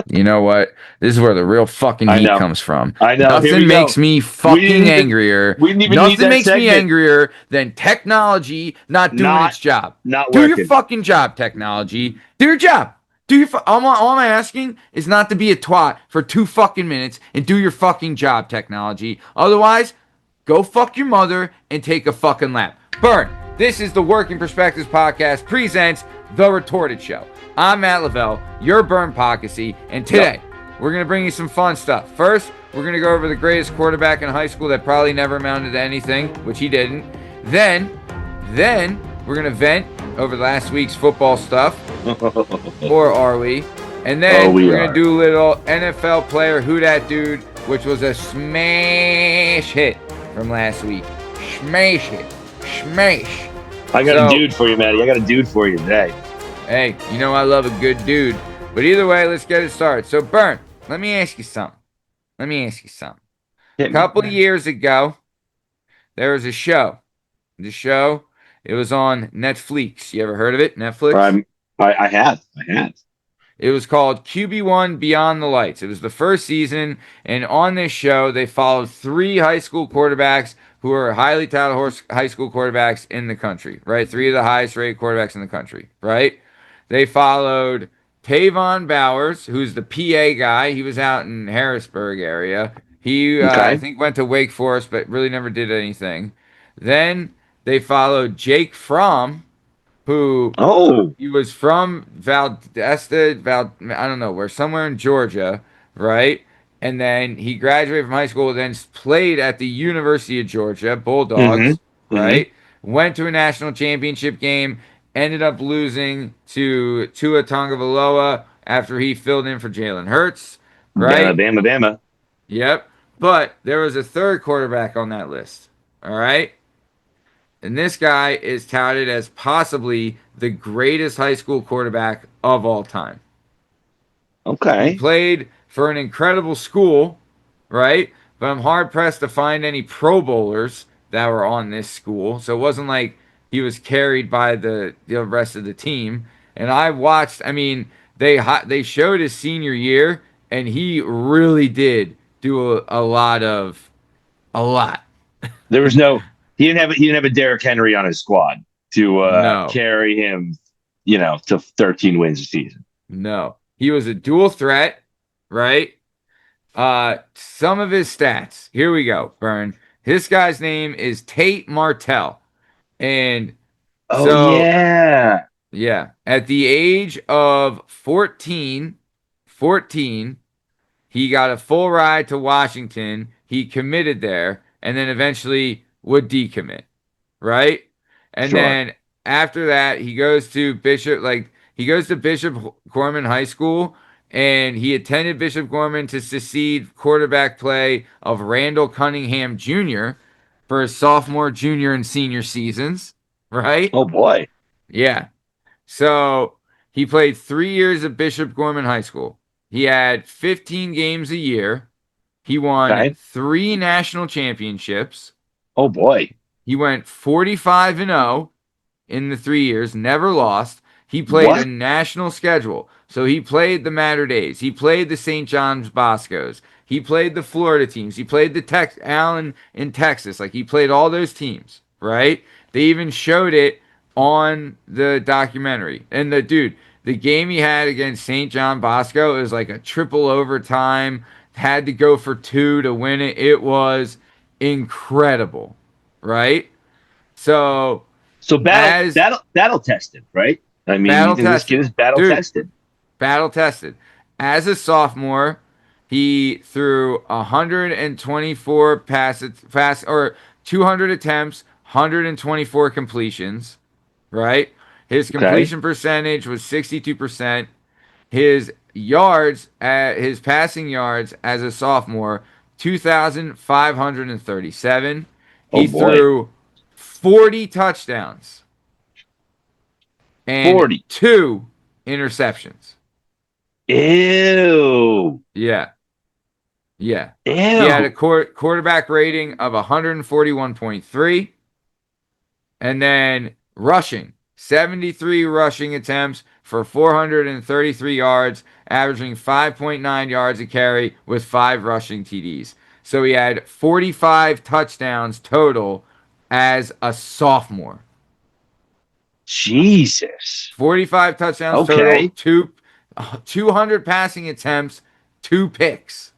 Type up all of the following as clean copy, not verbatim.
You know what? This is where the real fucking I heat know. comes from. I know. Here we Nothing go. makes me fucking angrier. We didn't even need Nothing that makes me segment. angrier than technology not doing its job. Not Do your working. fucking job, technology. Do your job. All I'm asking is not to be a twat for 2 fucking minutes and do your fucking job, technology. Otherwise, go fuck your mother and take a fucking lap. Bern, this is the Working Perspectives Podcast presents The Retorted Show. I'm Matt Lavelle, your Bern Podcasy, and today we're going to bring you some fun stuff. First, we're going to go over the greatest quarterback in high school that probably never amounted to anything, which he didn't. Then we're going to vent over last week's football stuff. Or are we? And then we're going to do a little NFL player Who Dat Dude, which was a smash hit from last week. Smash hit. Smash. I got a dude for you, Matty. I got a dude for you today. Hey, you know I love a good dude. But either way, let's get it started. So, Bern, let me ask you something. A couple of years ago, there was a show. It was on Netflix. You ever heard of it? Netflix? I have. It was called QB1 Beyond the Lights. It was the first season, and on this show, they followed 3 high school quarterbacks who are highly touted high school quarterbacks in the country, right? 3 of the highest rated quarterbacks in the country, right? They followed Tavon Bowers, who's the PA guy. He was out in Harrisburg area. He, I think, went to Wake Forest, but really never did anything. Then they followed Jake Fromm, who he was from Valdosta, I don't know where, somewhere in Georgia, right? And then he graduated from high school, then played at the University of Georgia Bulldogs, right? Went to a national championship game, ended up losing to Tua Tagovailoa after he filled in for Jalen Hurts, right? Bama. Yep. But there was a third quarterback on that list, all right? And this guy is touted as possibly the greatest high school quarterback of all time. Okay. He played for an incredible school, right? But I'm hard-pressed to find any Pro Bowlers that were on this school. So it wasn't like he was carried by the rest of the team. And I watched, I mean, they showed his senior year, and he really did do a lot. There was no... He didn't have a Derrick Henry on his squad to carry him, to 13 wins a season. No. He was a dual threat, right? Some of his stats. Here we go, Bern. This guy's name is Tate Martell. And yeah. At the age of 14, he got a full ride to Washington. He committed there, and then eventually would decommit, right? And then after that, he goes to Bishop Gorman High School, and he attended Bishop Gorman to succeed quarterback play of Randall Cunningham Jr. for his sophomore, junior, and senior seasons, right? Oh, boy. Yeah. So he played 3 years at Bishop Gorman High School. He had 15 games a year. He won 3 national championships. Oh, boy. He went 45-0 in the 3 years, never lost. He played a national schedule. So he played the Mater Days. He played the St. John's Boscos. He played the Florida teams. He played the Allen in Texas. Like, he played all those teams, right? They even showed it on the documentary. And the game he had against St. John Bosco is like a triple overtime. Had to go for 2 to win it. It was incredible, right? So battle tested, right? I mean, this kid is battle tested. Battle tested. As a sophomore, he threw 124 or 200 attempts, 124 completions, right? His completion percentage was 62%. His passing yards as a sophomore, 2,537. He threw 40 touchdowns and 2 interceptions. Ew. Yeah. Ew. He had a quarterback rating of 141.3. And then rushing. 73 rushing attempts for 433 yards, averaging 5.9 yards a carry with 5 rushing TDs. So he had 45 touchdowns total as a sophomore. Jesus. 45 touchdowns total, Okay. 200 passing attempts, 2 picks.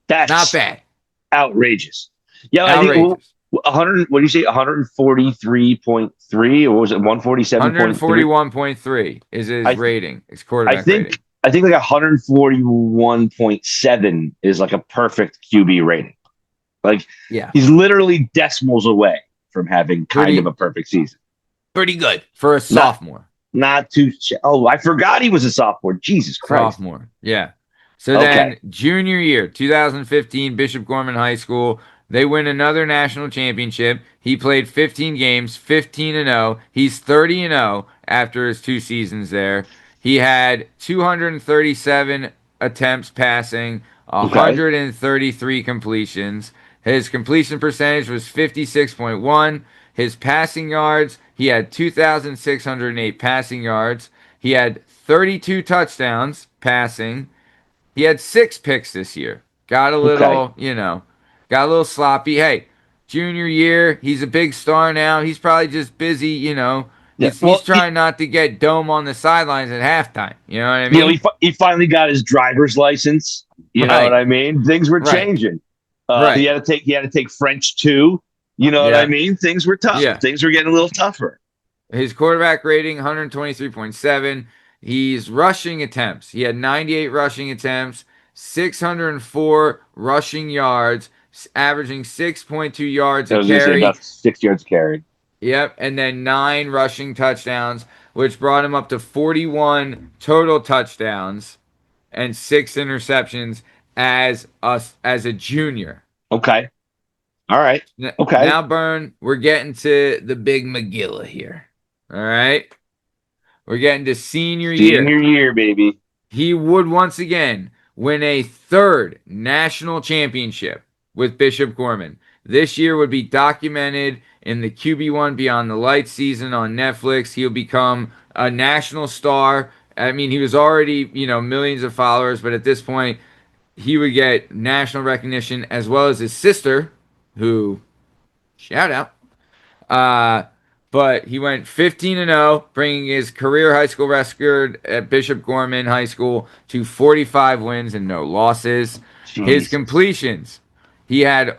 That's not bad. Outrageous. Yeah, outrageous. I think 100. What do you say? 143.3, or was it 147.3? 141.3 is his rating. His quarterback rating. I think like 141.7 is like a perfect QB rating. Like, yeah, he's literally decimals away from having kind of a perfect season. Pretty good for a sophomore. Not too. Oh, I forgot he was a sophomore. Jesus Christ. Sophomore. Yeah. So then, junior year, 2015, Bishop Gorman High School. They win another national championship. He played 15 games, 15-0. He's 30-0 after his 2 seasons there. He had 237 attempts passing, 133 completions. His completion percentage was 56.1. His passing yards, he had 2,608 passing yards. He had 32 touchdowns passing. He had 6 picks this year. Got a little, got a little sloppy. Hey, junior year, he's a big star now. He's probably just busy, He's trying not to get dome on the sidelines at halftime. You know what I mean? He finally got his driver's license. You know what I mean? Things were changing. He had to take French too. You know what I mean? Things were tough. Yeah. Things were getting a little tougher. His quarterback rating, 123.7. He's rushing attempts. He had 98 rushing attempts, 604 rushing yards, averaging 6.2 yards a carry. About 6 yards carry. Yep, and then 9 rushing touchdowns, which brought him up to 41 total touchdowns and 6 interceptions as a junior. Okay. All right. Okay. Now, Bern, we're getting to the big Megillah here. All right. We're getting to senior year. Senior year, baby. He would once again win a 3rd national championship with Bishop Gorman. This year would be documented in the QB1 Beyond the Lights season on Netflix. He'll become a national star. I mean, he was already, millions of followers, but at this point, he would get national recognition, as well as his sister, who, shout out. But he went 15-0, bringing his career high school record at Bishop Gorman High School to 45 wins and no losses. Jeez. His completions, he had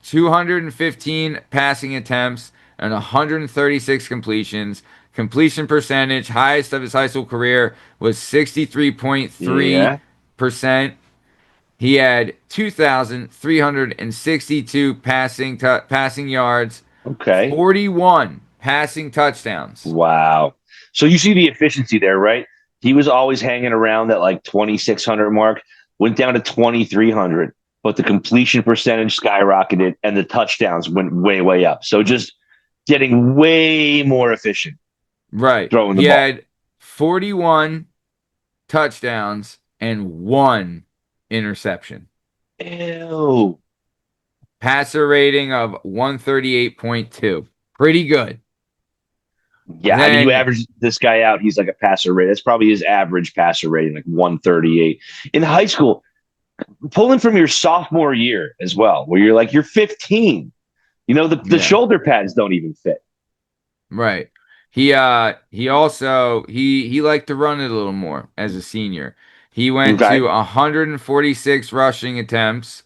215 passing attempts and 136 completions. Completion percentage, highest of his high school career, was 63.3%. He had 2,362 passing yards. Okay. 41 passing touchdowns. Wow. So you see the efficiency there, right? He was always hanging around that like 2,600 mark, went down to 2,300, but the completion percentage skyrocketed and the touchdowns went way, way up. So just getting way more efficient. Right. Throwing the ball. He had 41 touchdowns and 1 interception. Ew. Passer rating of 138.2. Pretty good. Yeah, I mean, you average this guy out, he's like a passer rating. That's probably his average passer rating, like 138. In high school, pulling from your sophomore year as well, where you're 15. The shoulder pads don't even fit. Right. He also liked to run it a little more as a senior. He went to 146 rushing attempts.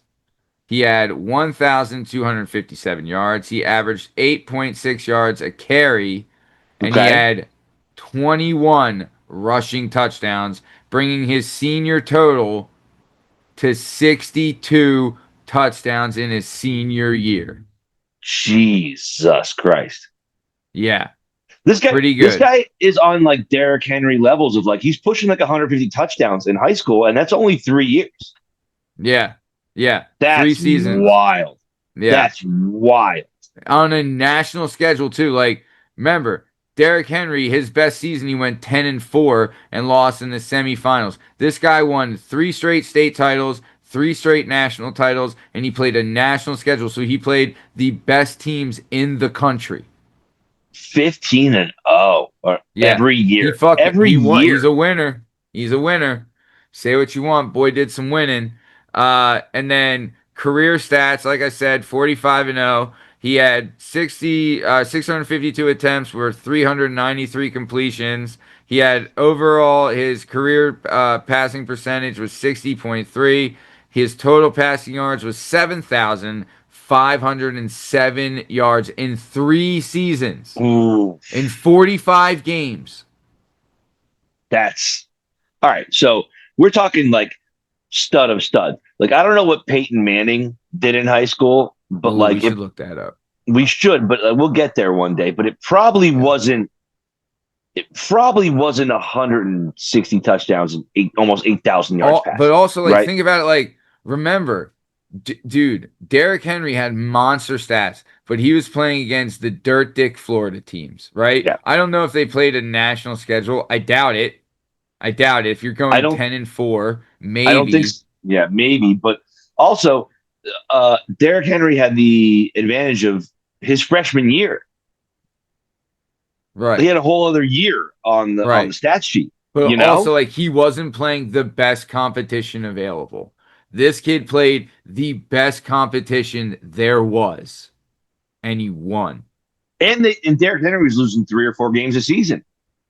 He had 1,257 yards. He averaged 8.6 yards a carry, and he had 21 rushing touchdowns, bringing his senior total to 62 touchdowns in his senior year. Jesus Christ. Yeah. This guy, pretty good. This guy is on like Derrick Henry levels of like, he's pushing like 150 touchdowns in high school, and that's only 3 years. Yeah. Yeah. That's 3 seasons. Wild. Yeah. That's wild. On a national schedule too. Like, remember, Derrick Henry, his best season, he went 10-4 and lost in the semifinals. This guy won 3 straight state titles, 3 straight national titles, and he played a national schedule. So he played the best teams in the country. 15-0 or Yeah, every he year. fucking Every he won. He's year. a winner. He's a winner. Say what you want, boy did some winning. And then career stats, like I said, 45-0. He had 652 attempts with 393 completions. He had overall his career passing percentage was 60.3. His total passing yards was 7,507 yards in 3 seasons Ooh, in 45 games. that's all right. So we're talking like stud of stud. Like I don't know what Peyton Manning did in high school, but Oh, we like if should look that up. we should, but we'll get there one day. But it probably Yeah. wasn't. It probably wasn't 160 touchdowns and almost 8,000 yards But passing, also, like, right? think about it. Like, remember, dude, Derrick Henry had monster stats, but he was playing against the dirt dick Florida teams, right? Yeah. I don't know if they played a national schedule. I doubt it. I doubt it. If you're I going don't 10-4, I don't think. maybe. Yeah, maybe, but also, Derrick Henry had the advantage of his freshman year. He Right. had a whole other year on the Right. stat sheet. But You also, know, like, he wasn't playing the best competition available. This kid played the best competition there was, and he won. and Derrick Henry was losing 3 or 4 games a season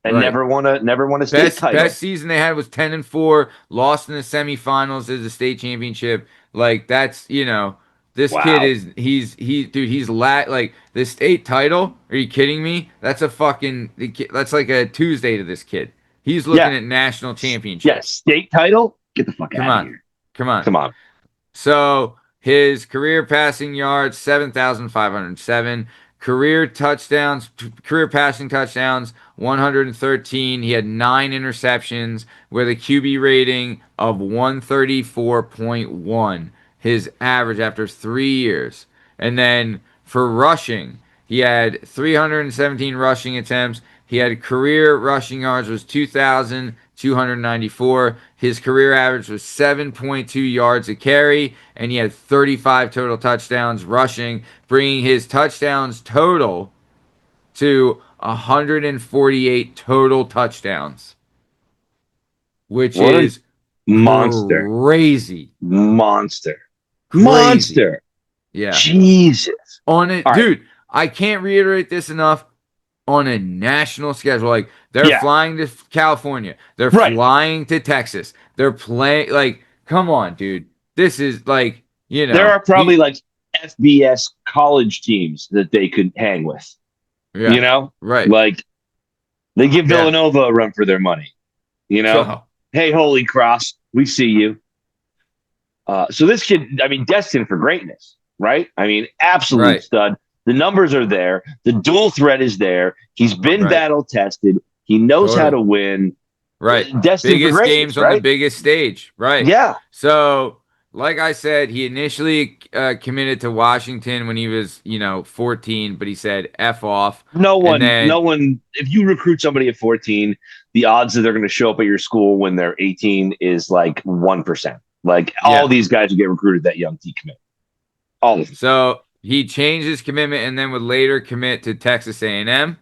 and Right. never won a state Best title. season they had was 10-4, lost in the semifinals as a state championship. Like that's this kid Wow. is dude, he's like the state title. Are you kidding me? That's like a Tuesday to this kid. He's looking Yeah. at national Yeah. championships. State title. Get the fuck Come out of on. here. Come on. Come on. So his career passing yards 7,507. Career passing touchdowns 113. He had 9 interceptions with a QB rating of 134.1. His average after 3 years. And then for rushing, he had 317 rushing attempts. He had career rushing yards was 2,294. His career average was 7.2 yards a carry, and he had 35 total touchdowns rushing, bringing his touchdowns total to 148 total touchdowns, which What a is monster. crazy. Monster. Crazy. Monster. Yeah. Jesus. On it, All right. dude, I can't reiterate this enough. On a national schedule, like they're Yeah. flying to California, they're Right. flying to Texas, they're playing like, come on, dude. This is like, There are probably he, like FBS college teams that they could hang with. You yeah, know, right, like they give yeah. Villanova a run for their money. You know, So, hey, Holy Cross, we see you. So this kid, I mean, destined for greatness, right? I mean, absolute right, stud. The numbers are there. The dual threat is there. He's been right, battle tested. He knows how totally. to win. Right. Destined for Biggest greatness, games on the right? biggest stage. Right. Yeah. So, like I said, he initially committed to Washington when he was, 14, but he said F off. No And one, no then, one. If you recruit somebody at 14, the odds that they're going to show up at your school when they're 18 is like 1%. Like all yeah. these guys who get recruited that young decommit. All of them. So he changed his commitment and then would later commit to Texas A&M. And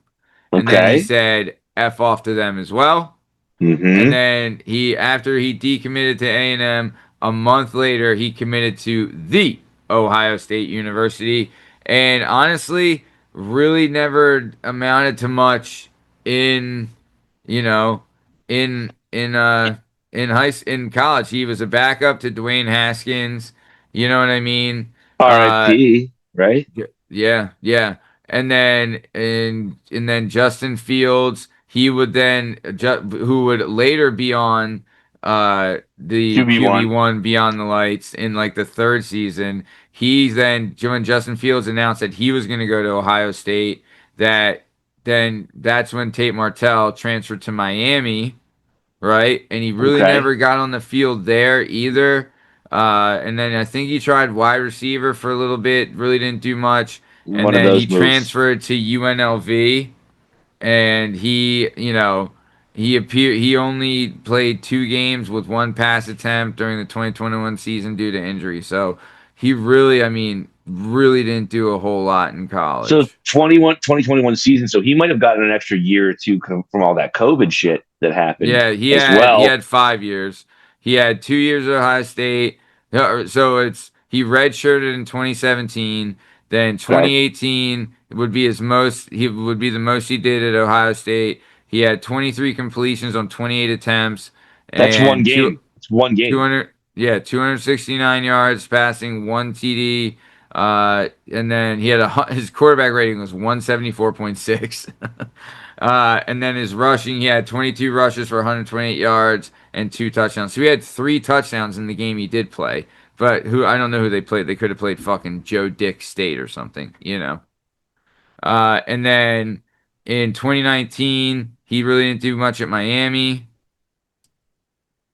then he Okay. said F off to them as well. And Mm-hmm. then after he decommitted to A&M, a month later he committed to the Ohio State University, and honestly, really never amounted to much in, you know, in college. He was a backup to Dwayne Haskins. You know what I mean? Uh, R.I.P. Right. yeah, yeah. And then Justin Fields, he would then who would later be on the QB1. QB1 Beyond the Lights in like the third season. He then when Justin Fields announced that he was going to go to Ohio State, that's when Tate Martell transferred to Miami, right? And he really Okay. never got on the field there either. And then I think he tried wide receiver for a little bit, really didn't do much. And One of then he those moves. transferred to UNLV, and he only played 2 games with 1 pass attempt during the 2021 season due to injury. So he really, I mean, really didn't do a whole lot in So college. 2021 season. So he might have gotten an extra year or two from all that COVID shit that happened Yeah, as he well. had 5 years. He had 2 years at Ohio State. So it's he redshirted in 2017. Then Okay. 2018 would be his most. He would be the most he did at Ohio State. He had 23 completions on 28 attempts That's one and game. It's one game. 200, yeah, 269 yards passing, one TD. And then he had his quarterback rating was 174.6. And then his rushing, he had 22 rushes for 128 yards and 2 touchdowns. So he had 3 touchdowns in the game he did play. But who I don't know who they played. They could have played fucking Joe Dick State or something, you know. And then in 2019, he really didn't do much at Miami.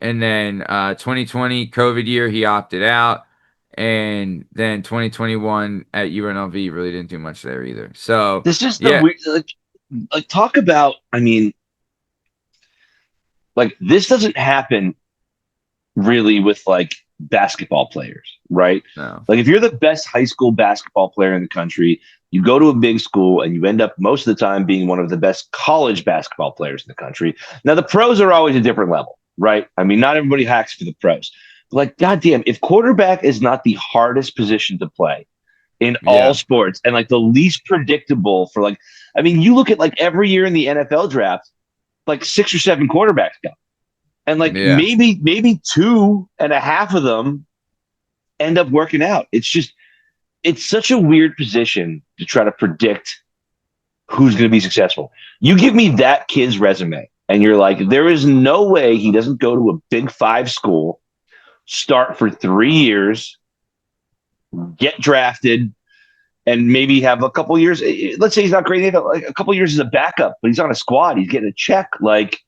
And then 2020 COVID year, he opted out. And then 2021 at UNLV really didn't do much there either. So This is the yeah, weird. Like talk about. I mean, like this doesn't happen really with like basketball players, right? no, Like if you're the best high school basketball player in the country, you go to a big school and you end up most of the time being one of the best college basketball players in the country. Now the pros are always a different level, right? I mean, not everybody hacks for the pros. But like, goddamn, if quarterback is not the hardest position to play in all yeah, sports and like the least predictable for like, I mean, you look at like every year in the NFL draft, like 6 or 7 quarterbacks go. And like yeah, maybe two and a half of them end up working out. It's such a weird position to try to predict who's going to be successful. You give me that kid's resume, and you're like, there is no way he doesn't go to a Big Five school, start for 3 years, get drafted, and maybe have a couple years. Let's say he's not great, like a couple years as a backup, but he's on a squad. He's getting a check. Like,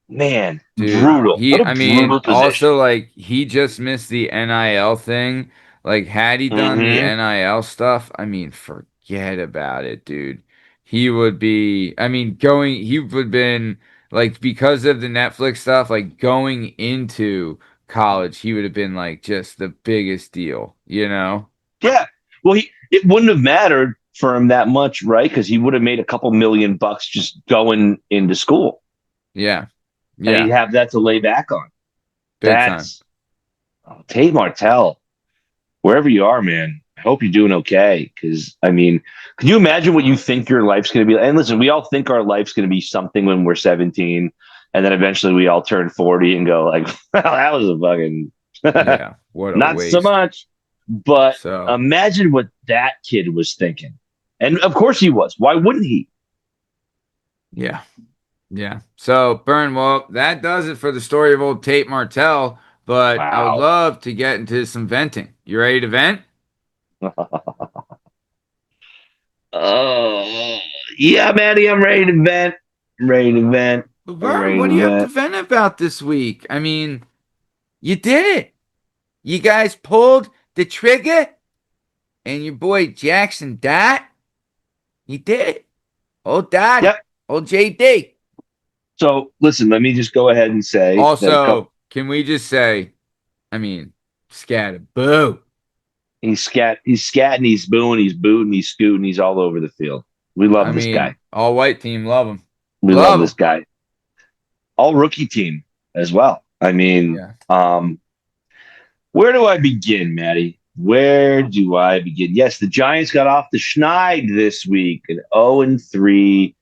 man, dude. brutal. What a I mean, brutal position. also like he just missed the NIL thing. Like, had he done the Mm-hmm. NIL stuff, I mean, forget about it, dude. He would be, I mean, he would been like because of the Netflix stuff, like going into college, he would have been like just the biggest deal, you know? Yeah. Well, it wouldn't have mattered for him that much, right? Because he would have made a couple $1,000,000 just going into school, Yeah, and he'd yeah, have that to lay back on. big time. That's Tate Martell. Wherever you are, man, I hope you're doing okay. Because I mean, can you imagine what you think your life's going to be? And listen, we all think our life's going to be something when we're 17, and then eventually we all turn 40 and go like, "Well, that was a fucking Yeah, what a not so waste. much." But So. imagine what that kid was thinking. And of course he was. Why wouldn't he? Yeah. Yeah. So, Burn, well, that does it for the story of old Tate Martell. But I would Wow. love to get into some venting. You ready to vent? Oh, yeah, Maddie, I'm ready to vent. I'm ready to vent. But I'm Vern, ready what do to you have to vent. vent about this week? I mean, you did it. You guys pulled the trigger, and your boy Jackson died. You did it. Old Daddy. Yep. Old JD. So listen, let me just go ahead and say that Also, can we just say, I mean, scatter boo. he's scatting, he's booing, he's booting, he's scooting, he's all over the field. We I love this mean, guy. all white team love him. We love Love this him. guy. All rookie team as well. I mean, Yeah. where do I begin, Maddie? Where do I begin? Yes, the Giants got off the schneid this week. An 0-3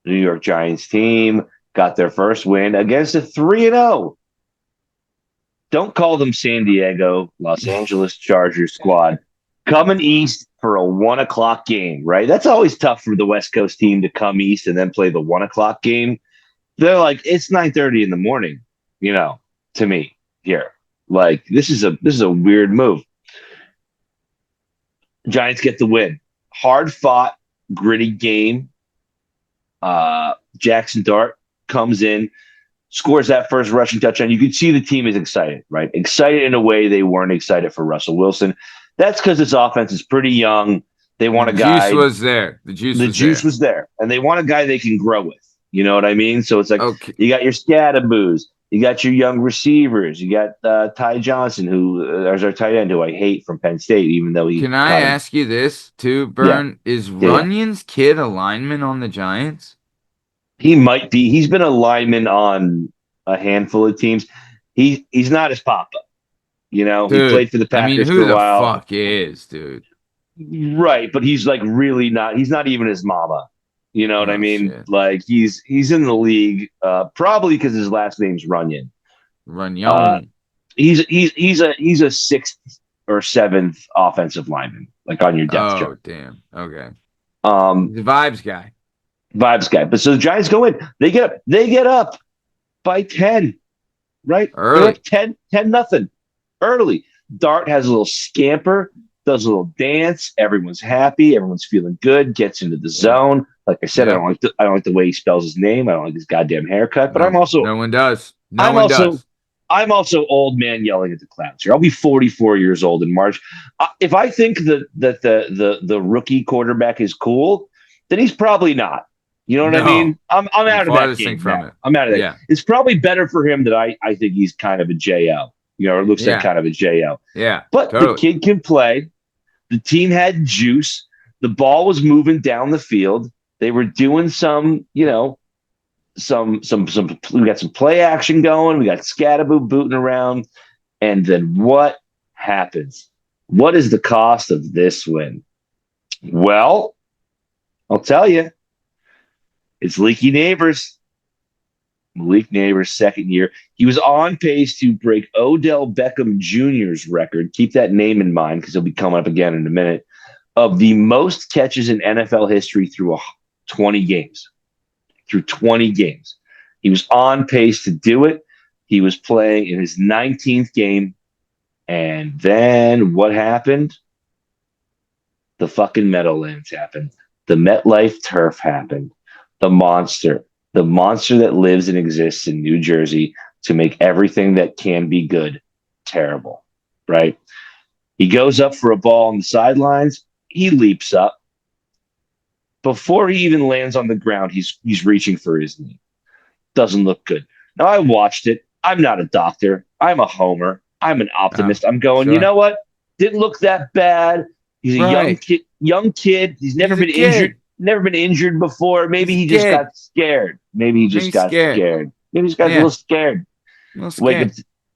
New York Giants team got their first win against a 3-0. Don't call them San Diego, Los Angeles Chargers squad. Coming east for a 1 o'clock game, right? That's always tough for the West Coast team to come east and then play the 1 o'clock game. They're like, it's 9:30 in the morning, to me here. Like this is a weird move. Giants get the win. Hard fought, gritty game. Jackson Dart comes in, scores that first rushing touchdown. You can see the team is excited, right? Excited in a way they weren't excited for Russell Wilson. That's because this offense is pretty young. They want a The juice guy. was there. The juice The was juice there. was there, and they want a guy they can grow with. You know what I mean? So it's like Okay. you got your Scadaboos, You got your young receivers. You got Ty Johnson, who is our tight end, who I hate from Penn State, even though he Can I caught him. ask you this too, Yeah, Bern? Is yeah. Runyon's kid a lineman on the Giants? He might be. He's been a lineman on a handful of teams. He's not his papa. He Dude, played for the I mean, Packers for who a the while. fuck is, dude? Right, but he's like really not. He's not even his mama. You know what I Oh mean? shit. Like he's in the league, probably because his last name's Runyon. Uh, Runyon. he's a sixth or seventh offensive lineman, like on your depth chart. Oh, damn. Okay. Um, He's a vibes guy. vibes guy. But so the Giants go in. They get up by 10, right? They're Early. up 10 nothing early. Dart has a little scamper, does a little dance. Everyone's happy. Everyone's feeling good. Gets into the Yeah. zone. Like I said, Yeah. I don't like the way he spells his name. I don't like his goddamn haircut. But No, no one does. No I'm one also does. I'm also old man yelling at the clouds here. I'll be 44 years old in March. If I think that the rookie quarterback is cool, then he's probably not. You know what I No. mean? I'm The out of that farthest thing game from now. it. I'm out of that. Yeah. It's probably better for him that I think he's kind of a JO. Or looks like Yeah. kind of a JO. Yeah. But the Totally. kid can play. The team had juice. The ball was moving down the field. They were doing some, some we got some play action going. We got Scatterboo booting around. And then what happens? What is the cost of this win? Well, I'll tell you. It's Leaky Neighbors. Malik Neighbors' second year. He was on pace to break Odell Beckham Jr.'s record. Keep that name in mind because he'll be coming up again in a minute. Of the most catches in NFL history through 20 games. Through 20 games. He was on pace to do it. He was playing in his 19th game. And then what happened? The fucking Meadowlands happened. The MetLife turf happened. The monster that lives and exists in New Jersey to make everything that can be good terrible, right? He goes up for a ball on the sidelines. He leaps up. Before he even lands on the ground, he's reaching for his knee. Doesn't look good. Now, I watched it. I'm not a doctor. I'm a homer. I'm an optimist. I'm going, you Sure. know what? Didn't look that bad. He's a young kid. He's never been injured. Never been injured before. Maybe he just got scared. Maybe he just got scared. Maybe he just got a little scared. Wake up.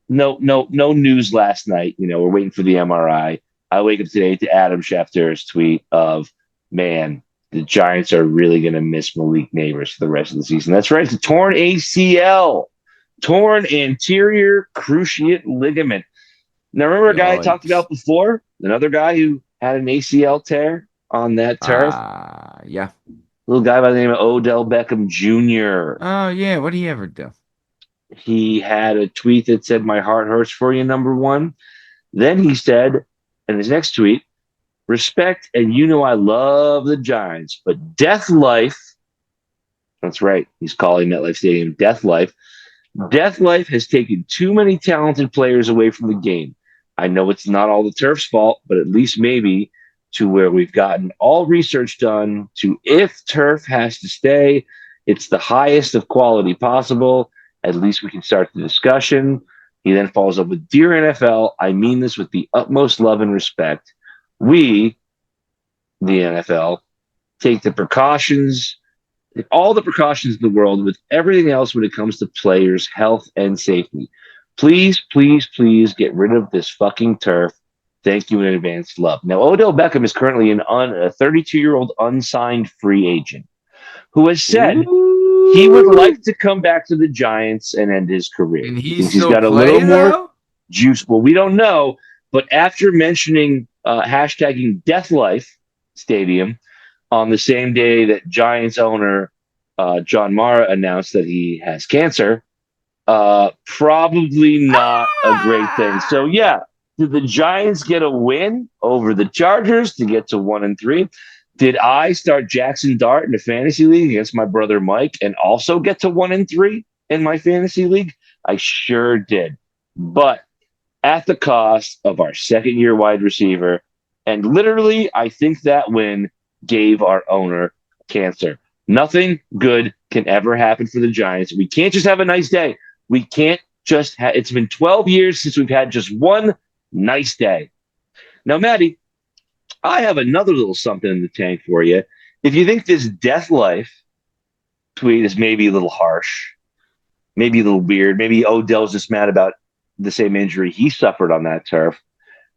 No news last night. We're waiting for the MRI. I wake up today to Adam Schefter's tweet of, man, the Giants are really going to miss Malik Neighbors for the rest of the season. That's right. It's a torn ACL, torn anterior cruciate ligament. Now, remember a guy I talked about before? Another guy who had an ACL tear on that turf? Yeah. Little guy by the name of Odell Beckham Jr. Oh, yeah. What did he ever do? He had a tweet that said, "My heart hurts for you, number one." Then he said, in his next tweet, "Respect, and I love the Giants, but Death Life," that's right, he's calling MetLife Stadium Death Life. "Death Life has taken too many talented players away from the game. I know it's not all the turf's fault, but at least maybe to where we've gotten all research done to if turf has to stay, it's the highest of quality possible. At least we can start the discussion." He then follows up with, "Dear NFL, I mean this with the utmost love and respect. We, the NFL, take all the precautions in the world with everything else when it comes to players' health and safety. Please, please, please get rid of this fucking turf. Thank you in advance. Love." Now, Odell Beckham is currently a 32-year-old unsigned free agent who has said he would like to come back to the Giants and end his career. And He he thinks still he's got a little more though? juice. Well, we don't know. But after mentioning hashtagging Death Life Stadium on the same day that Giants owner John Mara announced that he has cancer, probably not a great thing. So, yeah, did the Giants get a win over the Chargers to get to 1-3? Did I start Jackson Dart in a fantasy league against my brother Mike and also get to 1-3 in my fantasy league? I sure did. But at the cost of our second-year wide receiver. And literally, I think that win gave our owner cancer. Nothing good can ever happen for the Giants. We can't just have a nice day. We can't it's been 12 years since we've had just one nice day. Now, Maddie, I have another little something in the tank for you. If you think this death life tweet is maybe a little harsh, maybe a little weird, maybe Odell's just mad about the same injury he suffered on that turf,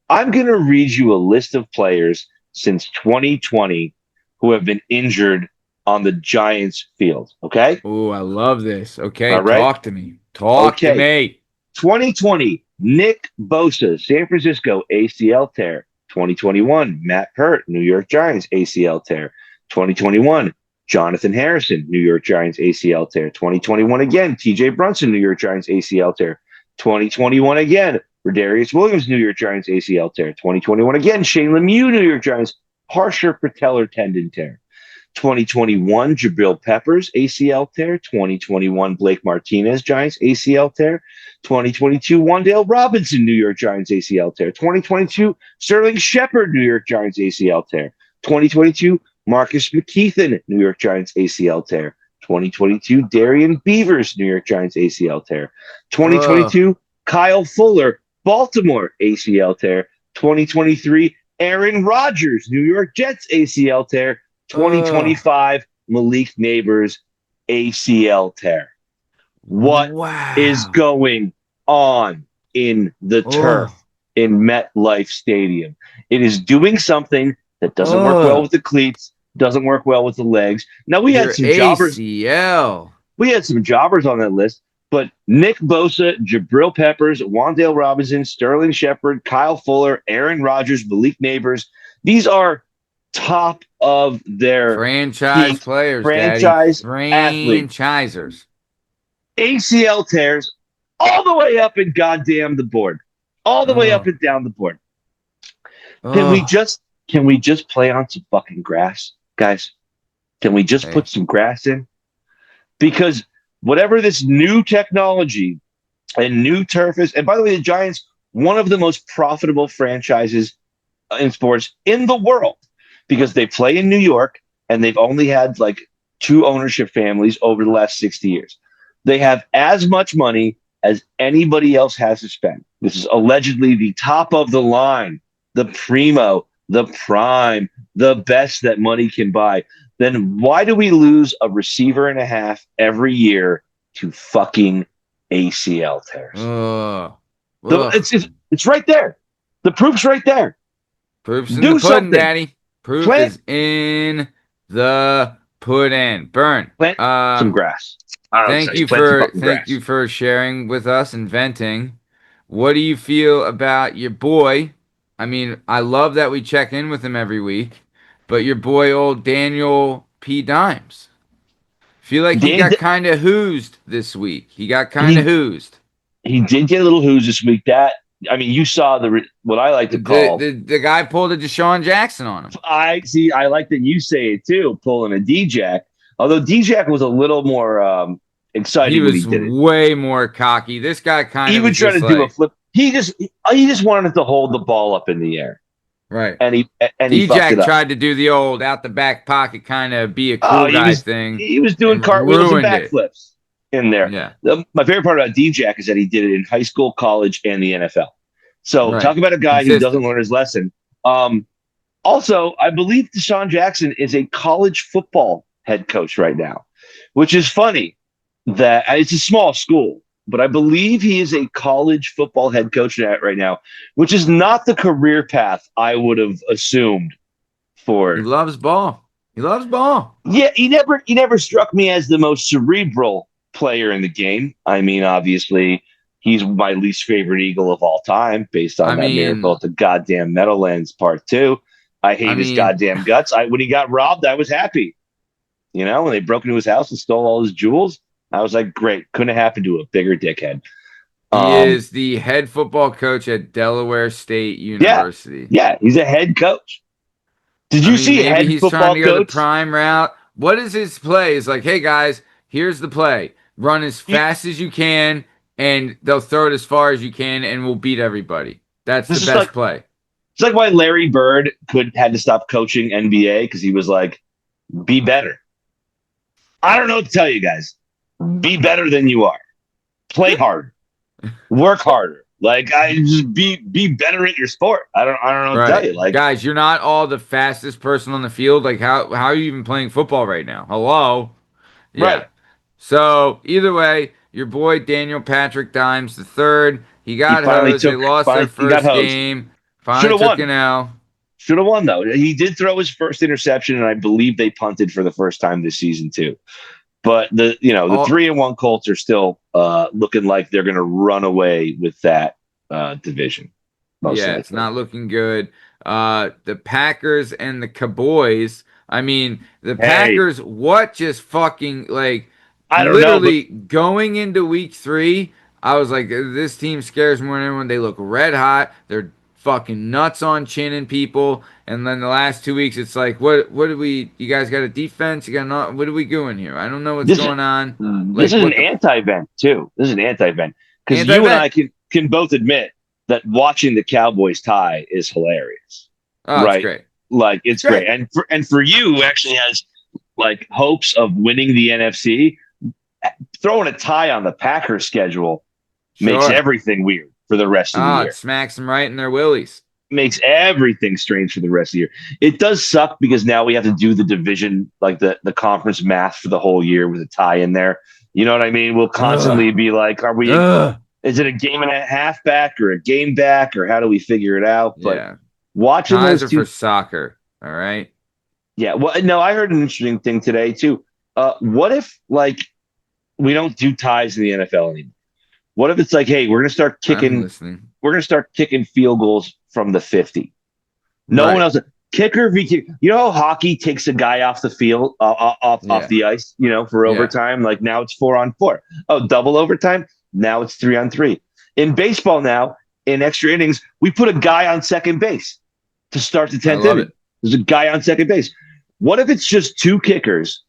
I'm going to read you a list of players since 2020 who have been injured on the Giants field. Okay? Oh, I love this. Okay, All right. talk to me. Talk to me. 2020, Nick Bosa, San Francisco, ACL tear. 2021, Matt Pert, New York Giants, ACL tear. 2021, Jonathan Harrison, New York Giants, ACL tear. 2021 again, TJ Brunson, New York Giants, ACL tear. 2021 again, Rodarius Williams, New York Giants, ACL tear. 2021 again, Shane Lemieux, New York Giants, harsher patellar tendon tear. 2021, Jabril Peppers, ACL tear. 2021, Blake Martinez, Giants, ACL tear. 2022, Wan'Dale Robinson, New York Giants, ACL tear. 2022, Sterling Shepard, New York Giants, ACL tear. 2022, Marcus McKeithen, New York Giants, ACL tear. 2022, Darian Beavers, New York Giants, ACL tear. 2022, Kyle Fuller, Baltimore, ACL tear. 2023, Aaron Rodgers, New York Jets, ACL tear. 2025, Malik Neighbors, ACL tear. What is going on in the turf in MetLife Stadium? It is doing something that doesn't work well with the cleats, doesn't work well with the legs. Now, we had some jobbers. ACL. We had some jobbers on that list, but Nick Bosa, Jabril Peppers, Wan'Dale Robinson, Sterling Shepard, Kyle Fuller, Aaron Rodgers, Malik Neighbors, these are top of their franchise players, franchise franchisers. ACL tears all the way up and goddamn the board, all the way up and down the board. Can we just play on some fucking grass, guys? Can we just put some grass in? Because whatever this new technology and new turf is, and by the way, the Giants, one of the most profitable franchises in sports in the world, because they play in New York and they've only had like 2 ownership families over the last 60 years. They have as much money as anybody else has to spend. This is allegedly the top of the line, the primo, the prime, the best that money can buy. Then why do we lose a receiver and a half every year to fucking ACL tears? It's right there. The proof's right there. Proof's in the pudding, Daddy. Proof is in the pudding. Bern. Plant some grass. Thank you for sharing with us and venting. What do you feel about your boy? I mean, I love that we check in with him every week, but your boy, old Daniel P. Dimes. Feel like he got kind of hoosed this week. He got kind of hoosed. He did get a little hoosed this week. You saw what I like to call the guy pulled a Deshaun Jackson on him. I like that you say it too, pulling a D-Jack. Although D-Jack was a little more exciting when he did it. He was way more cocky. This guy he would try to do a flip. He just wanted to hold the ball up in the air. Right. And he D-Jack tried to do the old out the back pocket kind of be a cool guy thing. He was doing cartwheels and backflips in there. Yeah. My favorite part about D-Jack is that he did it in high school, college, and the NFL. So talk about a guy who doesn't learn his lesson. Also, I believe Deshaun Jackson is a college football head coach right now, which is funny that it's a small school, but I believe he is a college football head coach right now, which is not the career path I would have assumed for. He loves ball. Yeah, he never struck me as the most cerebral player in the game. I mean, obviously, he's my least favorite Eagle of all time, based on miracle at the goddamn Meadowlands Part 2. I hate his goddamn guts. When he got robbed, I was happy. You know, when they broke into his house and stole all his jewels, I was like, great. Couldn't have happened to a bigger dickhead. He is the head football coach at Delaware State University. Yeah, he's a head coach. Did you see head he's football trying to go coach? The prime route. What is his play? It's like, hey, guys, here's the play. Run as fast as you can, and they'll throw it as far as you can, and we'll beat everybody. That's the best play. It's like why Larry Bird had to stop coaching NBA, because he was like, be better. I don't know what to tell you guys. Be better than you are. Play hard. Work harder. Like I just be better at your sport. I don't know what to tell Right. you. Like Guys, you're not all the fastest person on the field. Like how are you even playing football right now? Hello? right. Yeah. So either way, your boy Daniel Patrick Dimes the third. He He got finally hosed. They took lost their finally he got first hosed. game. Should Finally have took won. an L. Should have won though. He did throw his first interception, and I believe they punted for the first time this season too. But the All 3-1 Colts are still looking like they're going to run away with that division, most yeah, it's likely. not looking good. The Packers and the Cowboys. I mean, the Hey, Packers, what just fucking like I don't know, but literally going into week 3, I was like, this team scares more than anyone. They look red hot. They're fucking nuts on chinning people. And then the last 2 weeks, it's like, what do we? You guys got a defense? You got not? What are we doing here? I don't know what's this going on. this Like, is an what the anti-event too. This is an anti-event because you and anti-vet? I can both admit that watching the Cowboys tie is hilarious, Oh, it's right? great. Like It's it's great, great. and for you who actually has like hopes of winning the NFC, throwing a tie on the Packers schedule makes Sure. everything weird for the rest of the Ah, it year. smacks them right in their willies. Makes everything strange for the rest of the year. It does suck because now we have to do the division, like the conference math for the whole year with a tie in there. You know what I mean? We'll Ugh. constantly be like, are we, Ugh. is it a game and a half back or a game back or how do we figure it out? But Yeah. watching Ties those are for two, soccer. All right. yeah. Well, no, I heard an interesting thing today too. What if like we don't do ties in the NFL anymore? What if it's like, hey, I'm listening. we're gonna start kicking field goals from the 50. No one Right. else. Kicker v kick. You know how hockey takes a guy off the field, off Yeah. the ice, for Yeah. overtime. Like now it's 4-on-4. Oh, double overtime. Now it's 3-on-3. In baseball now, in extra innings, we put a guy on second base to start the I 10th love inning. it. There's a guy on second base. What if it's just two kickers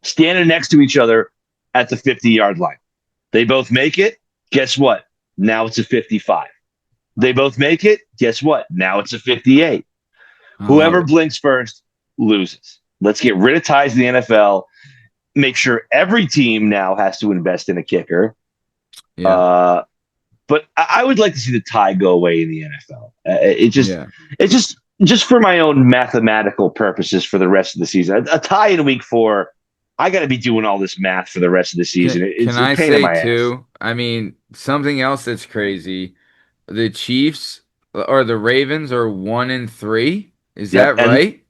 standing next to each other at the 50-yard line? They both make it. Guess what? Now it's a 55. They both make it. Guess what? Now it's a 58. I love Whoever it. blinks first loses. Let's get rid of ties in the NFL. Make sure every team now has to invest in a kicker. Yeah. Uh, but I would like to see the tie go away in the NFL. Yeah. It's just for my own mathematical purposes for the rest of the season. A tie in week 4, I got to be doing all this math for the rest of the season. Can It's a I pain in say my ass. too? I mean, something else that's crazy. The Chiefs or the Ravens are 1-3. Is Yep, that and right?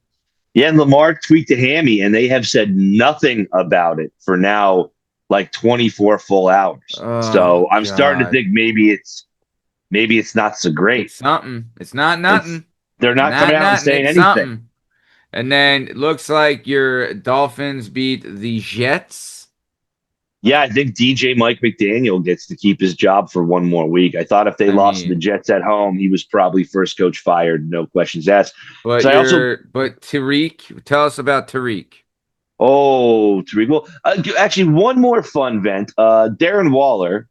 yeah, and Lamar tweaked a hammy, and they have said nothing about it for now, like 24 full hours. Oh So I'm starting to God. think maybe it's not so great. It's something. It's not It's nothing. they're not Not coming out and nothing. saying It's anything. something. And then it looks like your Dolphins beat the Jets. Yeah, I think DJ Mike McDaniel gets to keep his job for one more week. I thought if they I lost to the mean, Jets at home, he was probably first coach fired, no questions asked. but Because I also Tariq, tell us about Tariq. Tariq. Well, actually, one more fun vent. Darren Waller,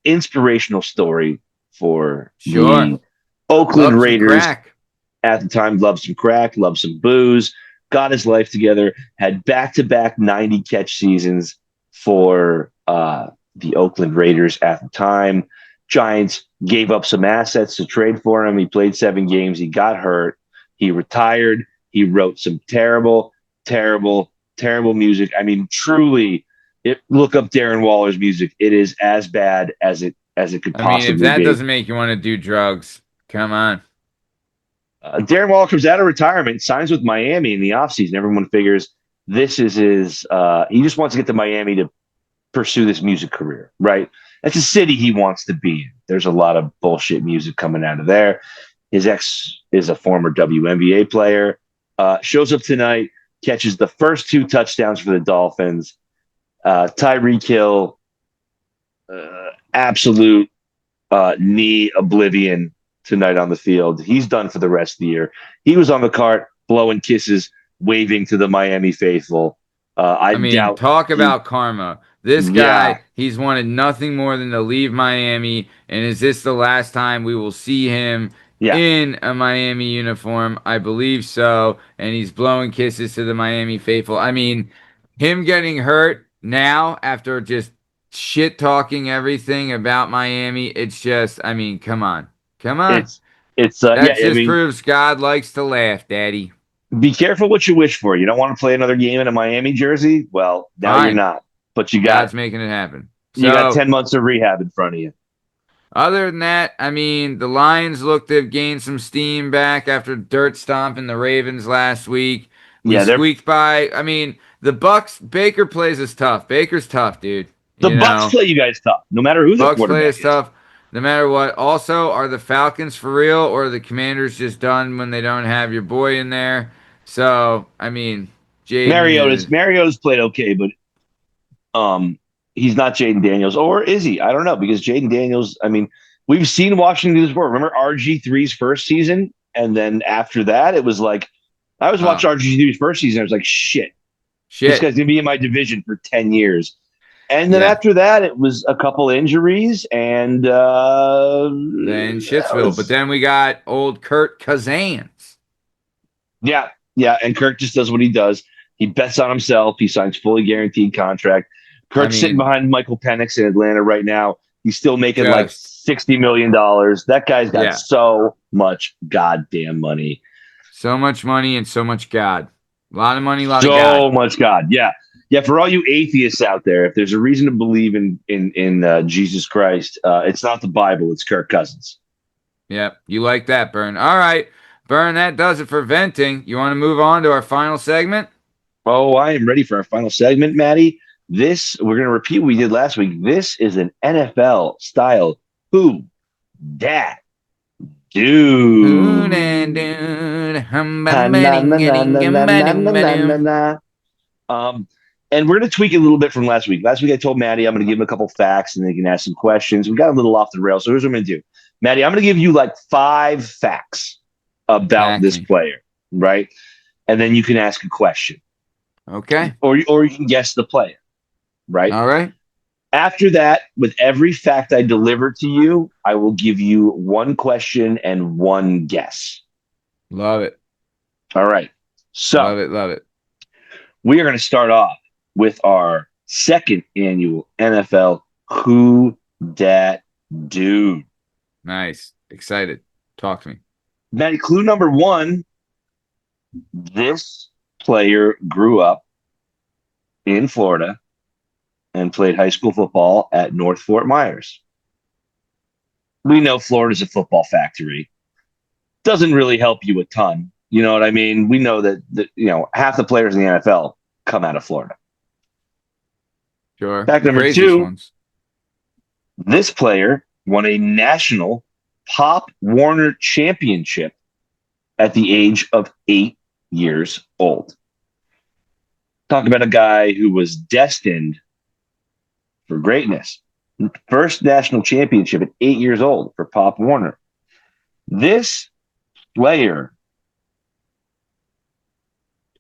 inspirational story for Sure. the Oakland Love some Raiders crack. at the time. Loved some crack, loved some booze, got his life together, had back-to-back 90 catch seasons for the Oakland Raiders at the time. Giants gave up some assets to trade for him. He played 7 games. He got hurt. He retired. He wrote some terrible, terrible, terrible music. I mean, truly, look up Darren Waller's music. It is as bad as it could I mean, if possibly that be. doesn't make you want to do drugs, come on. Darren Waller comes out of retirement, signs with Miami in the offseason. Everyone figures this is his. He just wants to get to Miami to pursue this music career, right? That's a city he wants to be in. There's a lot of bullshit music coming out of there. His ex is a former WNBA player. Shows up tonight, catches the first 2 touchdowns for the Dolphins. Tyreek Hill, absolute knee oblivion tonight on the field. He's done for the rest of the year. He was on the cart, blowing kisses, waving to the Miami faithful. I I mean, doubt talk he. about karma. This Yeah, guy, he's wanted nothing more than to leave Miami. And is this the last time we will see him yeah. in a Miami uniform? I believe so. And he's blowing kisses to the Miami faithful. I mean, him getting hurt now after just shit talking everything about Miami. It's just, I mean, come on. Come on. It's yeah. That I just mean, proves God likes to laugh, Daddy. be careful what you wish for. You don't want to play another game in a Miami jersey. Well, now you're Fine. not. But you got God's making it happen. 10 So, months of rehab in front of you. other than that, I mean, the Lions look to have gained some steam back after dirt stomping the Ravens last week. We Yeah, they're squeaked by. I mean, the Bucks, Baker plays us tough. Baker's tough, dude. the You Bucks know, play you guys tough, no matter who the Bucks play quarterback us is. tough no matter what. Also, are the Falcons for real or are the Commanders just done when they don't have your boy in there? So, I mean, Jaden is. Mariota's played okay, but he's not Jaden Daniels, or is he? I don't know, because Jaden Daniels, I mean, we've seen Washington do this before. Remember RG3's first season, and then after that, it was like I was Oh, watching RG3's first season. I was like, shit, this shit. guy's gonna be in my division for 10 years. And then Yeah. after that, it was a couple injuries, and Then that Shitsville. But was then we got old Kurt Kazans. yeah, yeah. And Kirk just does what he does. He bets on himself. He signs fully guaranteed contract. I Kirk's sitting mean, behind Michael Penix in Atlanta right now. He's still making like just, $60 million. That guy's got yeah. so much goddamn money. So much money and so much God. A lot of money, a lot of God. So much God. Yeah. Yeah, for all you atheists out there, if there's a reason to believe in Jesus Christ, it's not the Bible, it's Kirk Cousins. Yep. You like that, Bern. All right. Bern, that does it for venting. You want to move on to our final segment? Oh, I am ready for our final segment, Maddie. We're going to repeat what we did last week. This is an NFL style Who Dat Ooh, Dude. na, dude. Ha, na, na, na, na, na, na, na, na, na, na. Um, and we're going to tweak it a little bit from last week. Last week, I told Maddie I'm going to give him a couple facts and they can ask some questions. We got a little off the rails. So here's what I'm going to do. Maddie, I'm going to give you like 5 facts about Fact this me. player, right? And then you can ask a question, Okay. or you can guess the player, right? All right. After that, with every fact I deliver to you, I will give you 1 question and 1 guess. Love it. All right. So Love it. Love it. we are going to start off with our second annual NFL Who Dat Dude. Nice. Excited. Talk to me. Matty, clue number 1, this player grew up in Florida and played high school football at North Fort Myers. We know Florida's a football factory. Doesn't really help you a ton. You know what I mean? We know that half the players in the NFL come out of Florida. Sure. Fact The number craziest 2, ones. this player won a national Pop Warner championship at the age of 8 years old. Talk about a guy who was destined for greatness. First national championship at 8 years old for Pop Warner. This player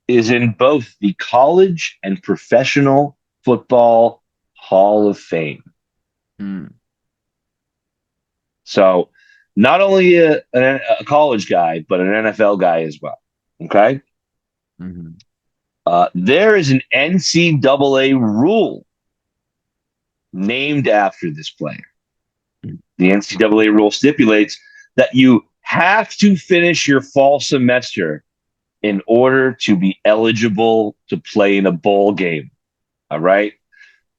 is in both the college and professional football Hall of Fame. Hmm. So not only a college guy, but an NFL guy as well. Okay. Mm-hmm. There is an NCAA rule named after this player. The NCAA rule stipulates that you have to finish your fall semester in order to be eligible to play in a bowl game. All right.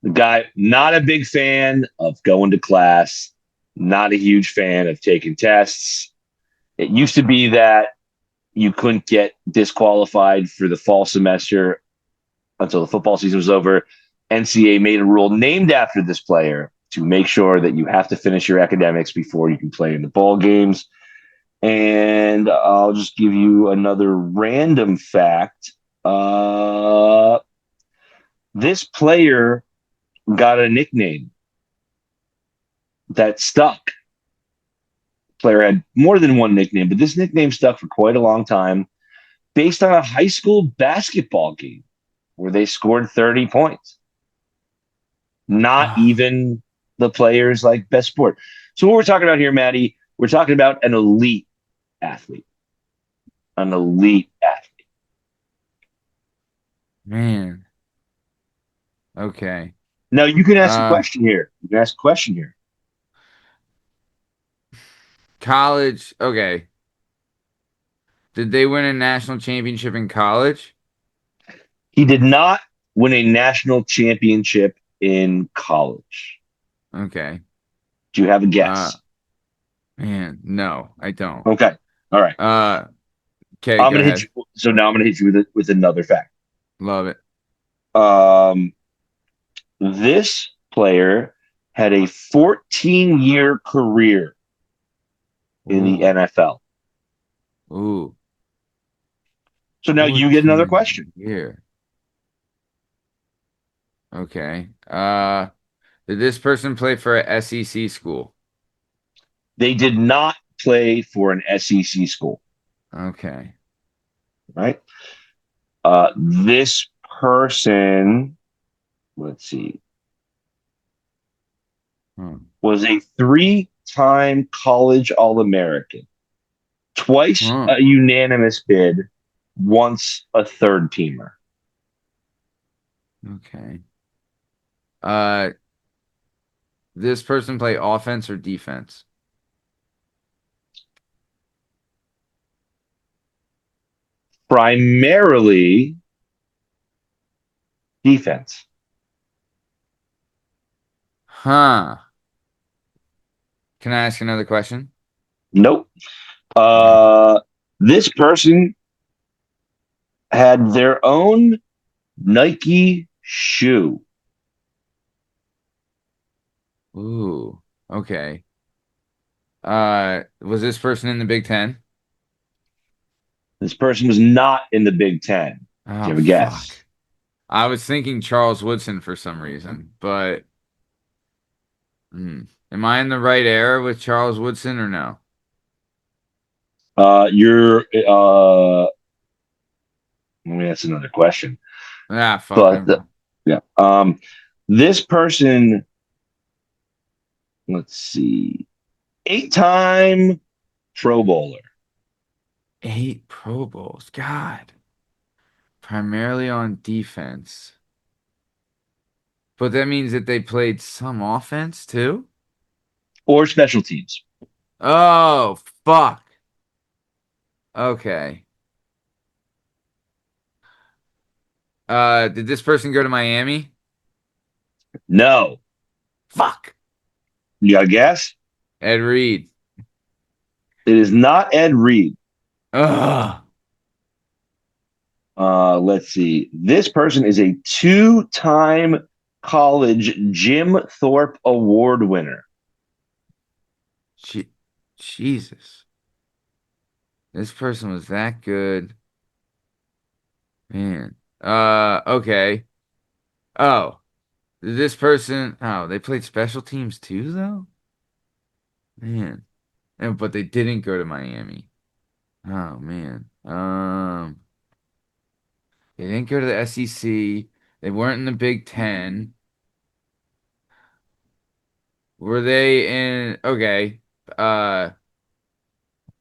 The guy, not a big fan of going to class, not a huge fan of taking tests. It used to be that you couldn't get disqualified for the fall semester until the football season was over. NCAA made a rule named after this player to make sure that you have to finish your academics before you can play in the bowl games. And I'll just give you another random fact. This player got a nickname that stuck. Player had more than one nickname, but this nickname stuck for quite a long time based on a high school basketball game where they scored 30 points. Not even the players like best sport. So what we're talking about here, Maddie, we're talking about an elite athlete. An elite athlete. Man. Okay. Now you can ask a Uh, question here. You can ask a question here. college. Okay. Did they win a national championship in college? He did not win a national championship in college. Okay. Do you have a Uh, guess? man, no, I don't. Okay. All right. Uh, okay, I'm go gonna hit ahead. you. So now I'm gonna hit you with another fact. Love it. Um, this player had a 14-year career in the Ooh, NFL. ooh, So now you get another 14 question. year. Okay. Did this person play for a SEC school? They did not play for an SEC school, Okay. right? This person, let's see, Hmm. was a three-time college All-American, twice Huh. a unanimous bid, once a third teamer. Okay. Uh, this person play offense or defense? Primarily defense. Huh. Can I ask another question? Nope. Okay. This person had their own Nike shoe. Ooh. Okay. Was this person in the Big Ten? This person was not in the Big Ten. Do you Oh, have a fuck. guess? I was thinking Charles Woodson for some reason, but am I in the right era with Charles Woodson or no? You're I mean, that's another question. Ah, fuck. But yeah. This person, let's see, 8-time Pro Bowler. 8 Pro Bowls. God. Primarily on defense. But that means that they played some offense too? Or special teams. Oh, fuck. Okay. Did this person go to Miami? No. Fuck. You got a guess? Ed Reed. It is not Ed Reed. Ugh. Let's see. This person is a two-time college Jim Thorpe Award winner. Je- Jesus. This person was that good. Man. Okay. Oh, this person. Oh, they played special teams too, though? Man. But they didn't go to Miami. Oh, man. They didn't go to the SEC. They weren't in the Big Ten. Were they in, okay, uh,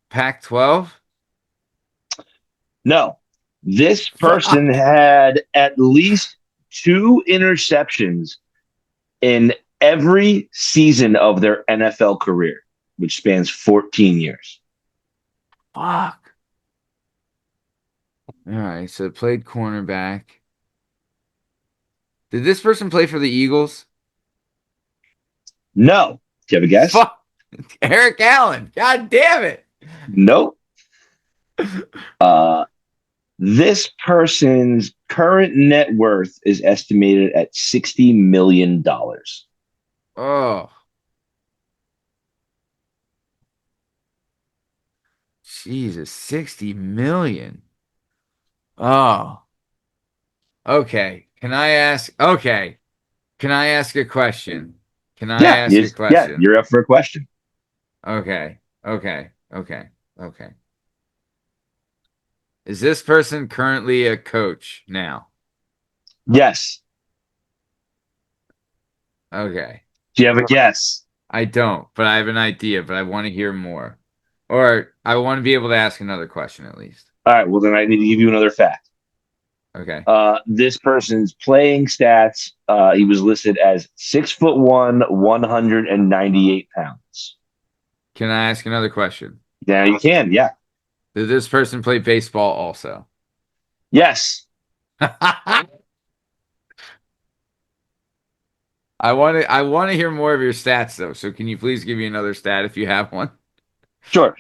Pac-12? No. This person Fuck. had at least two interceptions in every season of their NFL career, which spans 14 years. Fuck. All right, so played cornerback. Did this person play for the Eagles? No. Do you have a guess? Fuck. Eric Allen. God damn it. Nope. Uh, this person's current net worth is estimated at $60 million. Oh, Jesus. 60 million. Oh, okay. Can I ask? Okay. Can I ask a question? Can I Yeah, ask a yes, yeah, question? you're up for a question. Okay. Okay. Okay. Okay. Is this person currently a coach now? Yes. Okay. Do you have a guess? I don't, but I have an idea, but I want to hear more. Or I want to be able to ask another question at least. All right, well, then I need to give you another fact. Okay. This person's playing stats, he was listed as 6'1", 198 pounds. Can I ask another question? Yeah, you can. Yeah. Did this person play baseball also? Yes. I want to hear more of your stats though. So can you please give me another stat if you have one? Sure.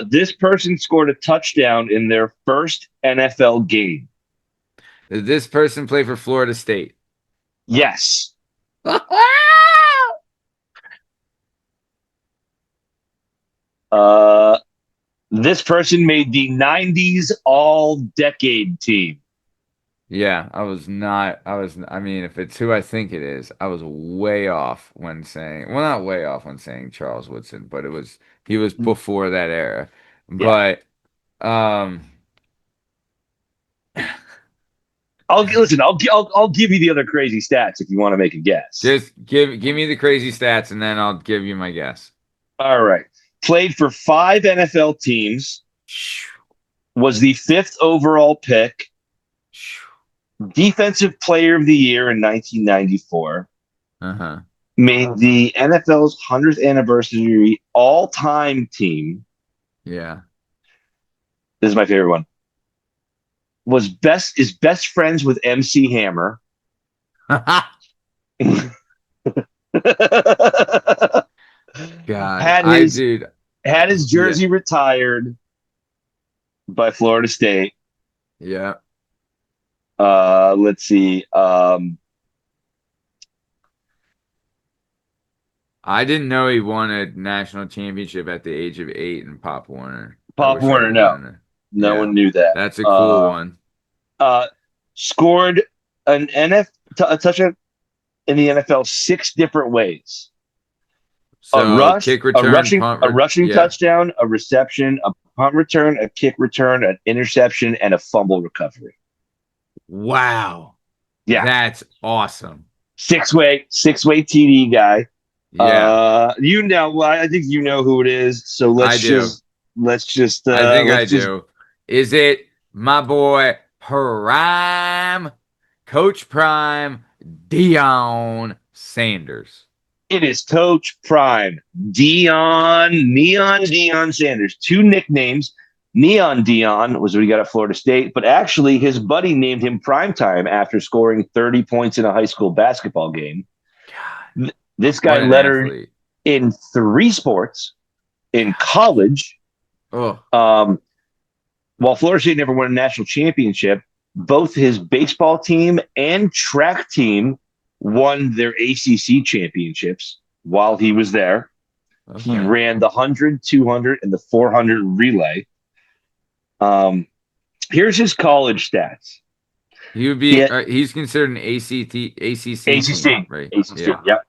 This person scored a touchdown in their first NFL game. Did this person play for Florida State? Yes. Uh, this person made the 90s all-decade team. Yeah, I was not. I mean, if it's who I think it is, I was way off when saying, well, not way off when saying Charles Woodson, but he was before that era. Yeah. But, um, I'll give you the other crazy stats if you want to make a guess. just give me the crazy stats and then I'll give you my guess. All right. Played for 5 NFL teams. Was the 5th overall pick. Defensive Player of the Year in 1994. Uh-huh. Made the NFL's 100th anniversary all-time team. Yeah. This is my favorite one. Is best friends with MC Hammer. God, had his jersey yeah. retired by Florida State. Yeah. Let's see. I didn't know he won a national championship at the age of 8 in Pop Warner. I Pop wish I Warner, would have no. known it. No Yeah. one knew that. That's a cool one. Scored a touchdown in the NFL 6 different ways. So kick return, a rushing touchdown, a reception, a punt return, a kick return, an interception, and a fumble recovery. Wow. Yeah. That's awesome. Six-way TD guy. Yeah. I think you know who it is. So let's just I think I do. Is it my boy Prime, Coach Prime, Deion Sanders? It is Coach Prime, Neon Deion Sanders. 2 nicknames. Neon Deion was what he got at Florida State, but actually his buddy named him Primetime after scoring 30 points in a high school basketball game. God, this guy lettered in 3 sports in college. Oh. While Florida State never won a national championship, both his baseball team and track team won their ACC championships while he was there. Okay. He ran the 100, 200, and the 400 relay. Here's his college stats. He would be. He's considered an ACC team, right? ACC. Yeah. Yep.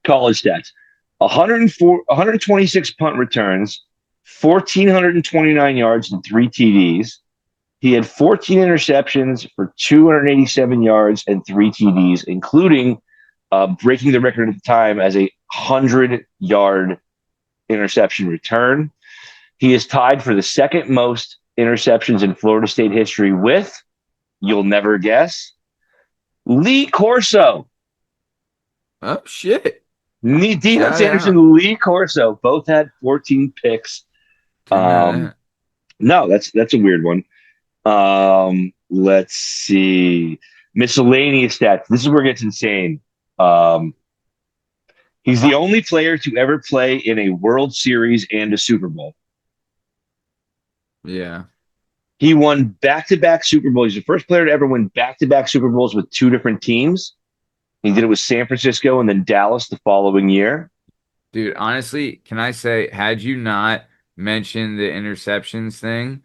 College stats: 126 punt returns, 1,429 yards, and 3 TDs. He had 14 interceptions for 287 yards and 3 TDs, including breaking the record at the time as a 100-yard interception return. He is tied for the second most interceptions in Florida State history with, you'll never guess, Lee Corso. Oh, shit. Deion Sanders and Lee Corso both had 14 picks. No, that's a weird one. Let's see. Miscellaneous stats. This is where it gets insane. He's the only player to ever play in a World Series and a Super Bowl. Yeah. He won back-to-back Super Bowls. He's the first player to ever win back-to-back Super Bowls with 2 different teams. He did it with San Francisco and then Dallas the following year. Dude, honestly, can I say, had you not mentioned the interceptions thing,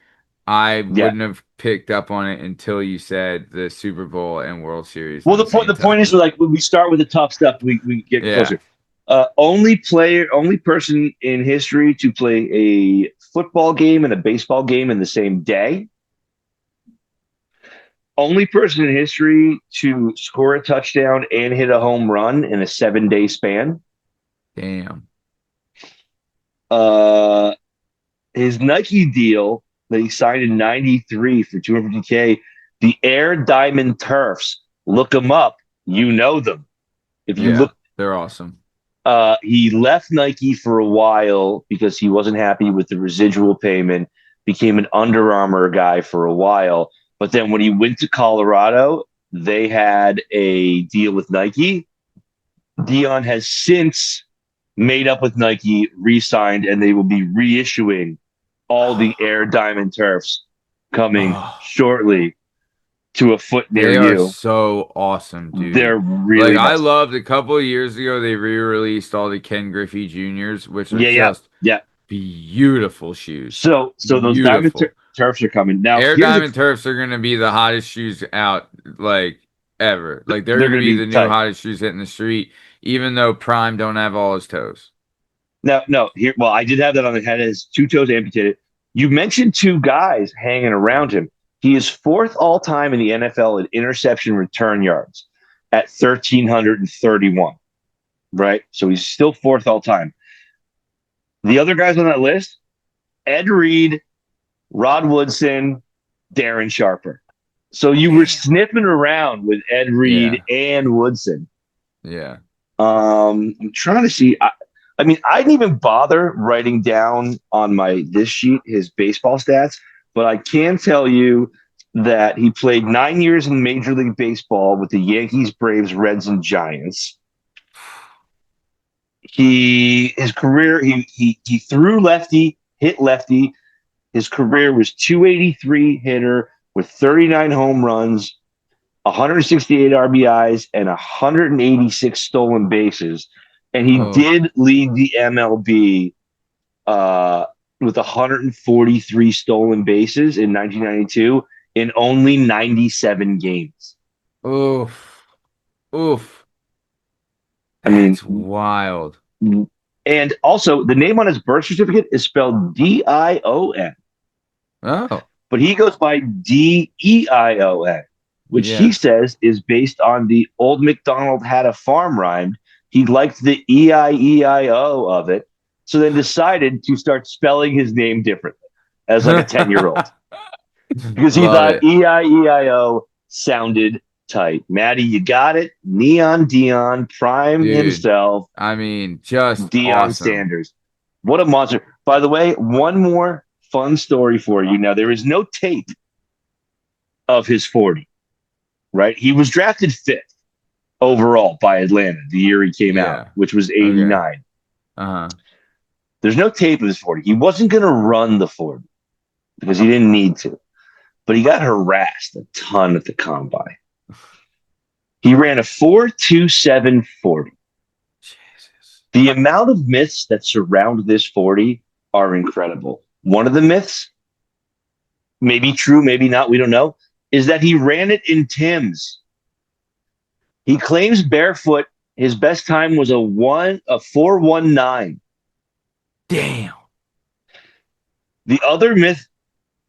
I wouldn't have picked up on it until you said the Super Bowl and World Series. Well, the point is, like, when we start with the tough stuff, we get closer. Only person in history to play a football game and a baseball game in the same day. Only person in history to score a touchdown and hit a home run in a 7-day span. Damn. His Nike deal that he signed in '93 for $250K The Air Diamond Turfs. Look them up. You know them. If you look, they're awesome. He left Nike for a while because he wasn't happy with the residual payment, became an Under Armour guy for a while. But then when he went to Colorado, they had a deal with Nike. Dion has since made up with Nike, re-signed, and they will be reissuing all the Air Diamond Turfs coming shortly to a foot near you. They are so awesome, dude. They're really like nice. I loved a couple of years ago they re-released all the Ken Griffey Juniors, which are just beautiful shoes. So those Diamond Turfs are coming now. Air Diamond Turfs are gonna be the hottest shoes out like ever. Like they're gonna be the new hottest shoes hitting the street, even though Prime don't have all his toes. No, here. Well, I did have that on the head. His 2 toes amputated. You mentioned 2 guys hanging around him. He is 4th all time in the NFL in interception return yards at 1,331. Right, so he's still 4th all time. The other guys on that list: Ed Reed, Rod Woodson, Darren Sharper. So you were sniffing around with Ed Reed and Woodson. Yeah. I'm trying to see. I mean, I didn't even bother writing down on this sheet his baseball stats, but I can tell you that he played 9 years in Major League Baseball with the Yankees, Braves, Reds, and Giants. His career, he threw lefty, hit lefty. His career was 283 hitter with 39 home runs, 168 RBIs, and 186 stolen bases. And he did lead the MLB with 143 stolen bases in 1992 in only 97 games. Oof. I mean, it's wild. And also, the name on his birth certificate is spelled Dion. Oh. But he goes by Deion, which he says is based on the Old MacDonald Had a Farm rhyme. He liked the E-I-E-I-O of it, so then decided to start spelling his name differently as like a 10-year-old. Because he thought E-I-E-I-O sounded tight. Maddie, you got it. Neon Dion, Prime himself. I mean, just Deion Sanders. What a monster. By the way, one more fun story for you. Now, there is no tape of his 40, right? He was drafted 5th overall by Atlanta the year he came out, which was 89. There's no tape of his 40. He wasn't going to run the 40 because he didn't need to, but he got harassed a ton at the combine. He ran a 4.27 40. Jesus. The amount of myths that surround this 40 are incredible. One of the myths, maybe true, maybe not, we don't know, is that he ran it in Tim's. He claims barefoot his best time was a 4.19. Damn. The other myth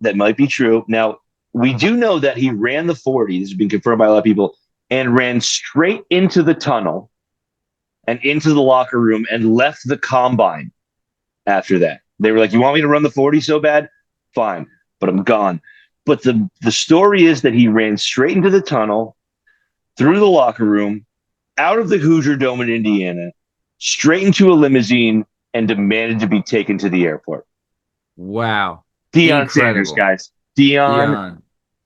that might be true. Now, we do know that he ran the 40. This has been confirmed by a lot of people, and ran straight into the tunnel and into the locker room and left the combine after that. They were like, you want me to run the 40 so bad? Fine, but I'm gone. But the story is that he ran straight into the tunnel, through the locker room, out of the Hoosier Dome in Indiana, straight into a limousine, and demanded to be taken to the airport. Wow. Deion Sanders, guys. Deion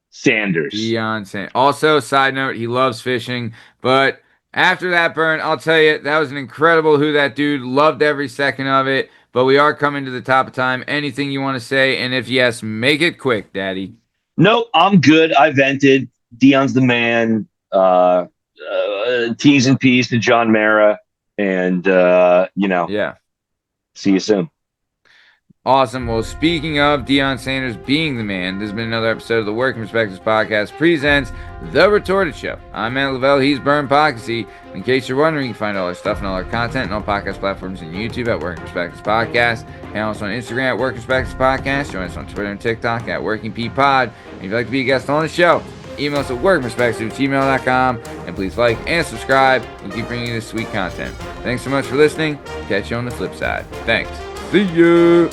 Sanders. Deion Sanders. Also, side note, he loves fishing. But after that, Bern, I'll tell you, that was an incredible Who That Dude. Loved every second of it. But we are coming to the top of time. Anything you want to say? And if yes, make it quick, Daddy. No, I'm good. I vented. Deion's the man. T's and P's to John Mara. And, see you soon. Awesome. Well, speaking of Deion Sanders being the man, this has been another episode of the Working Perspectives Podcast presents The Retorted Show. I'm Matt Lavelle. He's Bern Podcasy. In case you're wondering, you can find all our stuff and all our content on all podcast platforms and YouTube at Working Perspectives Podcast. And also on Instagram at Working Perspectives Podcast. Join us on Twitter and TikTok at Working P Pod. And if you'd like to be a guest on the show, email us at workingperspectives@gmail.com. And please like and subscribe. We'll keep bringing you this sweet content. Thanks so much for listening. Catch you on the flip side. Thanks. See ya.